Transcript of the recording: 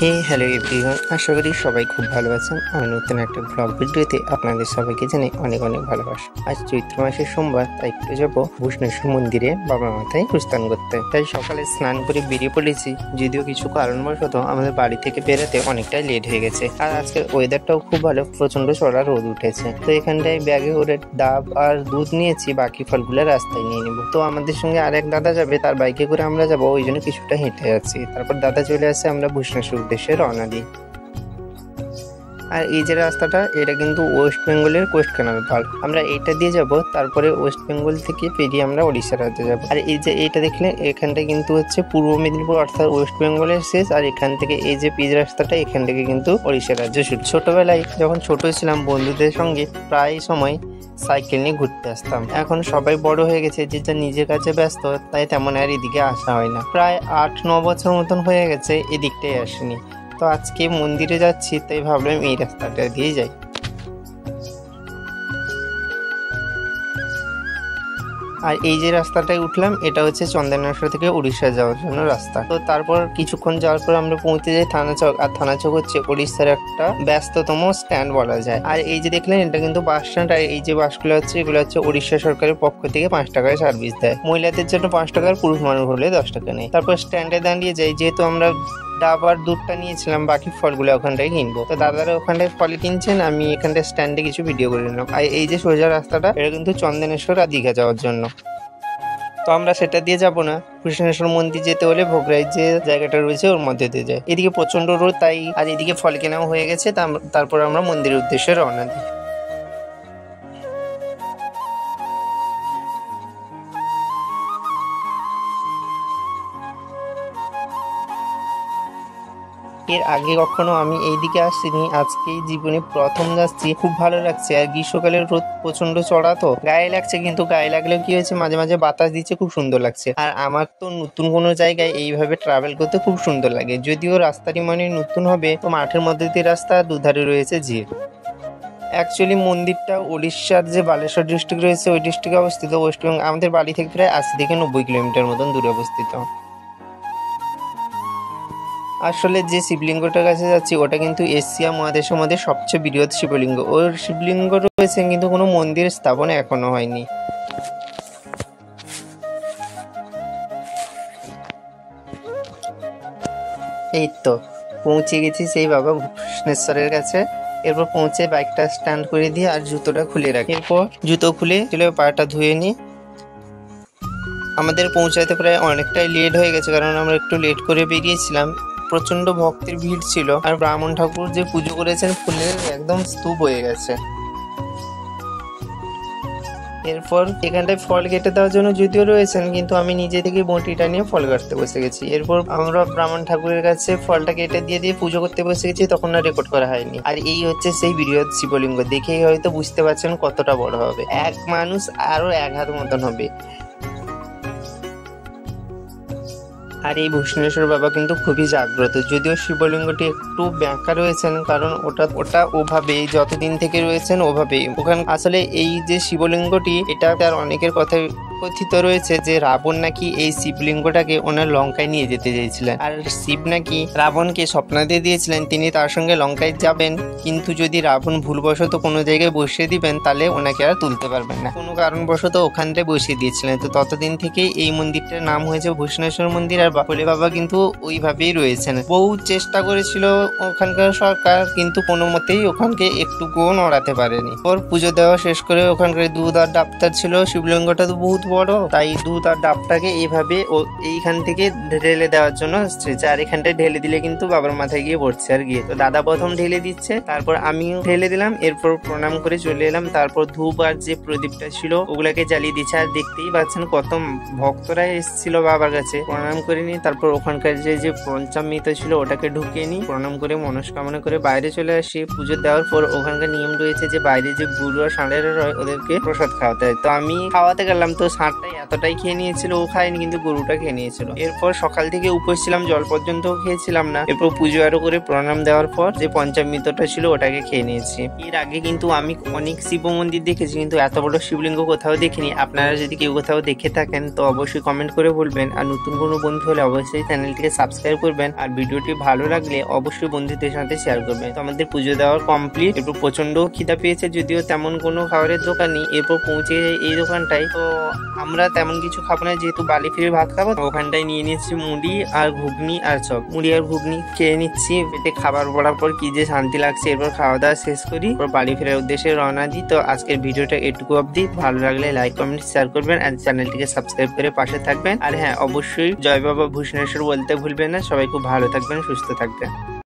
হে hello everyone, আশা করি সবাই খুব ভালো আছেন। আমি নতুন একটা ব্লগ ভিডিওতে আপনাদের সবাইকে জানাই অনেক অনেক ভালোবাসা। আজ চৈত্র মাসের সোমবার, তাই একটু যাবো ভূষণেশ্বর মন্দিরে বাবা মাথায় প্রস্থান করতে। তাই সকালে স্নান করে বেরিয়ে পড়েছি, যদিও কিছু কারণবশত আমাদের বাড়ি থেকে বেরোতে অনেকটাই লেট হয়ে গেছে। আর আজকের ওয়েদারটাও খুব ভালো, প্রচন্ড চড়া রোদ উঠেছে। তো এখানটায় ব্যাগে করে ডাব আর দুধ নিয়েছি, বাকি ফলগুলো রাস্তায় নিয়ে নিবো। তো আমাদের সঙ্গে আরেক দাদা যাবে, তার বাইকে করে আমরা যাবো, ওই জন্য কিছুটা হেঁটে যাচ্ছি। তারপর দাদা চলে আসে, আমরা ভূষণেশ্বর উদ্দেশ্যে রওনা দিই। আর এই যে রাস্তাটা, এটা কিন্তু ওয়েস্ট বেঙ্গলের কোস্ট কানাল পার। আমরা এইটা দিয়ে যাব, তারপরে ওয়েস্ট বেঙ্গল থেকে পেরিয়ে আমরা ওড়িশা রাজ্যে যাব। আর এই যে এইটা দেখলে, এখানটা কিন্তু হচ্ছে পূর্ব মেদিনীপুর অর্থাৎ ওয়েস্ট বেঙ্গলের শেষ। আর এখান থেকে এই যে পিচ রাস্তাটা, এখান থেকে কিন্তু ওড়িশা রাজ্য শুরু। ছোটবেলায় যখন ছোট ছিলাম, বন্ধুদের সঙ্গে প্রায় সময় সাইকেল নিয়ে ঘুরতে আসতাম। এখন সবাই বড় হয়ে গেছে, যে যা নিজের কাছে ব্যস্ত, তাই তেমন আর এদিকে আসা হয় না। প্রায় 8-9 বছর মতন হয়ে গেছে এদিকটাই আসেনি। তো আজকে মন্দিরে যাচ্ছি, তাই ভাবলাম এই রাস্তাটা দিয়ে যাই। আর এই যে রাস্তাটায় উঠলাম, এটা হচ্ছে চন্দনেশ্বর থেকে উড়িষ্যা যাওয়ার জন্য রাস্তা। তো তারপর কিছুক্ষণ যাওয়ার পর আমরা পৌঁছে যাই থানাচক। আর থানাচক হচ্ছে উড়িষ্যার একটা ব্যস্ততম স্ট্যান্ড বলা যায়। আর এই যে দেখলেন, এটা কিন্তু বাস স্ট্যান্ড। আর এই যে বাসগুলো হচ্ছে, এগুলো হচ্ছে উড়িষ্যা সরকারের পক্ষ থেকে 5 টাকায় সার্ভিস দেয়। মহিলাদের জন্য 5 টাকার, পুরুষ মানুষ হলে 10 টাকা নেই। তারপর স্ট্যান্ডে দাঁড়িয়ে যাই, যেহেতু আমরা ডাব আর দুধটা নিয়েছিলাম, বাকি ফলগুলো ওখানটায় কিনবো। তো দাদারা ওখানটায় ফল কিনছেন, আমি এখানটায় স্ট্যান্ডে কিছু ভিডিও করে নিলাম। আর এই যে সোজা রাস্তাটা, এটা কিন্তু চন্দনেশ্বর আর দীঘা যাওয়ার জন্য। তো আমরা সেটা দিয়ে যাব না, ভূষণেশ্বর মন্দির যেতে হলে ভোগরাই যে জায়গাটা রয়েছে ওর মধ্যে দিয়ে যায়। এদিকে প্রচন্ড রোদ, তাই আর এদিকে ফল কেনাও হয়ে গেছে। তারপর আমরা মন্দিরের উদ্দেশ্যে রওনা দিই। এর আগে কখনো আমি এইদিকে আসিনি, আজকেই জীবনে প্রথম যাচ্ছি। খুব ভালো লাগছে। আর গ্রীষ্মকালের রোদ প্রচন্ড চড়া, তো গায়ে লাগছে, কিন্তু গায়ে লাগলেও কি হয়েছে, মাঝে মাঝে বাতাস দিচ্ছে, খুব সুন্দর লাগছে। আর আমার তো নতুন কোনো জায়গায় এইভাবে ট্রাভেল করতে খুব সুন্দর লাগে। যদিও রাস্তাটি মানে নতুন হবে, তো মাঠের মধ্যে দিয়ে রাস্তা, দুধারে রয়েছে ঝিল। অ্যাকচুয়ালি মন্দিরটা উড়িষ্যার যে বালেশ্বর ডিস্ট্রিক্ট রয়েছে, ওই ডিস্ট্রিক্টে অবস্থিত। ওয়েস্টবেঙ্গল আমাদের বাড়ি থেকে প্রায় 80 থেকে 90 কিলোমিটার মতন দূরে অবস্থিত। আসলে যে শিবলিঙ্গটার কাছে যাচ্ছি, ওটা কিন্তু এশিয়া মহাদেশের মধ্যে সবচেয়ে বৃহৎ শিবলিঙ্গ। ওর শিবলিঙ্গ রয়েছে, কিন্তু কোনো মন্দির স্থাপন এখনো হয়নি। এই তো পৌঁছে গেছি সেই বাবা ভূষণেশ্বরের কাছে। এরপর পৌঁছে বাইকটা স্ট্যান্ড করে দিয়ে আর জুতোটা খুলে রাখি। এরপর জুতো খুলে চলে পাটা ধুয়ে নিই। আমাদের পৌঁছাতে প্রায় অনেকটাই লেট হয়ে গেছে, কারণ আমরা একটু লেট করে বেরিয়েছিলাম। প্রচন্ড ভক্তের ভিড় ছিল। আর ব্রাহ্মণ ঠাকুর যে পুজো করেছেন, ফুলের একদম স্তূপ হয়ে গেছে। এরপর এখানটায় ফল কেটে দেওয়ার জন্য যদিও রয়েছেন, কিন্তু আমি নিজে থেকে বঁটিটা নিয়ে ফল কাটতে বসে গেছি। এরপর আমরা ব্রাহ্মণ ঠাকুরের কাছে ফলটা কেটে দিয়ে পুজো করতে বসে গেছি, তখন আর রেকর্ড করা হয়নি। আর এই হচ্ছে সেই বৃহৎ শিবলিঙ্গ, দেখেই হয়তো বুঝতে পারছেন কতটা বড় হবে। এক মানুষ আরো 1 হাত মতন হবে। আর এই ভূষণেশ্বর বাবা কিন্তু খুবই জাগ্রত, যদিও শিবলিঙ্গটি একটু ব্যাঁকা রয়েছেন, কারণ ওটা ওভাবেই যতদিন থেকে রয়েছেন ওভাবেই। ওখানে আসলে এই যে শিবলিঙ্গটি, এটা তার অনেকের কথাই কথিত রয়েছে যে রাবণ নাকি এই শিবলিঙ্গটাকে ওনার লঙ্কায় নিয়ে যেতে চেয়েছিলেন। আর শিব নাকি রাবণকে স্বপ্নাদেশ দিয়েছিলেন তিনি তার সঙ্গে লঙ্কায় যাবেন, কিন্তু যদি রাবণ ভুলবশত কোনো জায়গায় বসিয়ে দিবেন, তাহলে ওনাকে আর তুলতে পারবেন না। কোনো কারণবশত ওখানটায় বসিয়ে দিয়েছিলেন। তো ততদিন থেকে এই মন্দিরটার নাম হয়েছে ভূষণেশ্বর মন্দির। আর ভোলে বাবা কিন্তু ওইভাবেই রয়েছেন। বহু চেষ্টা করেছিল ওখানকার সরকার, কিন্তু কোনো মতেই ওখানকে একটুকুও নড়াতে পারেনি। ওর পুজো দেওয়া শেষ করে ওখানকার দুধ আর ডাবটা ছিল, শিবলিঙ্গটা তো বহুত বড়, তাই দুধ আর ডাবটাকে এইভাবে এইখান থেকে ঢেলে দেওয়ার জন্য আসছে। আর এখানটায় ঢেলে দিলে কিন্তু বাবার মাথায় গিয়ে পড়ছে। আর গিয়ে তো দাদা প্রথম ঢেলে দিচ্ছে, তারপর আমিও ঢেলে দিলাম। এরপর প্রণাম করে চলে এলাম। তারপর ধূপ আর যে প্রদীপটা ছিল ওগুলাকে জ্বালিয়ে দিচ্ছে। আর দেখতেই পাচ্ছেন কত ভক্তরা এসেছিল বাবার কাছে। প্রণাম করে নিই, তারপর ওখানকার যে পঞ্চামৃত ছিল ওটাকে ঢুকিয়ে নিই। প্রণাম করে মনস্কামনা করে বাইরে চলে আসি। পুজো দেওয়ার পর ওখানকার নিয়ম রয়েছে যে বাইরে যে গুরু আর ষাঁড়েরা রয়, ওদেরকে প্রসাদ খাওয়াতে হয়। তো আমি খাওয়াতে গেলাম, তো ষাঁড়টাই এতটাই খেয়ে নিয়েছিল, ও খায়নি কিন্তু গরুটা খেয়ে নিয়েছিল। এরপর সকাল থেকে উপোস ছিলাম, জল পর্যন্ত খেয়েছিলাম না। এরপর পুজো আরো করে প্রণাম দেওয়ার পর যে পঞ্চামৃতটা ছিল ওটাকে খেয়ে নিয়েছি। এর আগে কিন্তু আমি অনেক শিব মন্দির দেখেছি, কিন্তু এত বড় শিবলিঙ্গ কোথাও দেখিনি। আপনারা যদি কেউ কোথাও দেখে থাকেন তো অবশ্যই কমেন্ট করে বলবেন। আর নতুন কোনো বন্ধু হলে অবশ্যই চ্যানেলটিকে সাবস্ক্রাইব করবেন। আর ভিডিওটি ভালো লাগলে অবশ্যই বন্ধুদের সাথে শেয়ার করবেন। তো আমাদের পুজো দেওয়ার কমপ্লিট। এরপর প্রচন্ড খিদা পেয়েছে, যদিও তেমন কোনো খাবারের দোকান নেই। এরপর পৌঁছে এই দোকানটায়, তো আমরা তেমন কিছু খাবো না, যেহেতু বালি ফিরে ভাত খাবো। ওখানটায় নিয়ে নিচ্ছি মুড়ি আর ঘুগনি আর চপ। মুড়ি আর ঘুগনি খেয়ে নিচ্ছি, পেটে খাবার পড়ার পর কি যে শান্তি লাগছে। এরপর খাওয়া দাওয়া শেষ করি, এরপর বাড়ি ফেরার উদ্দেশ্যে রওনা দিই। তো আজকের ভিডিওটা এটুকু অবধি। ভালো লাগলে লাইক কমেন্ট শেয়ার করবেন আর চ্যানেলটিকে সাবস্ক্রাইব করে পাশে থাকবেন। আর হ্যাঁ, অবশ্যই জয় বাবা ভূষণেশ্বর বলতে ভুলবেন না। সবাই খুব ভালো থাকবেন, সুস্থ থাকবেন।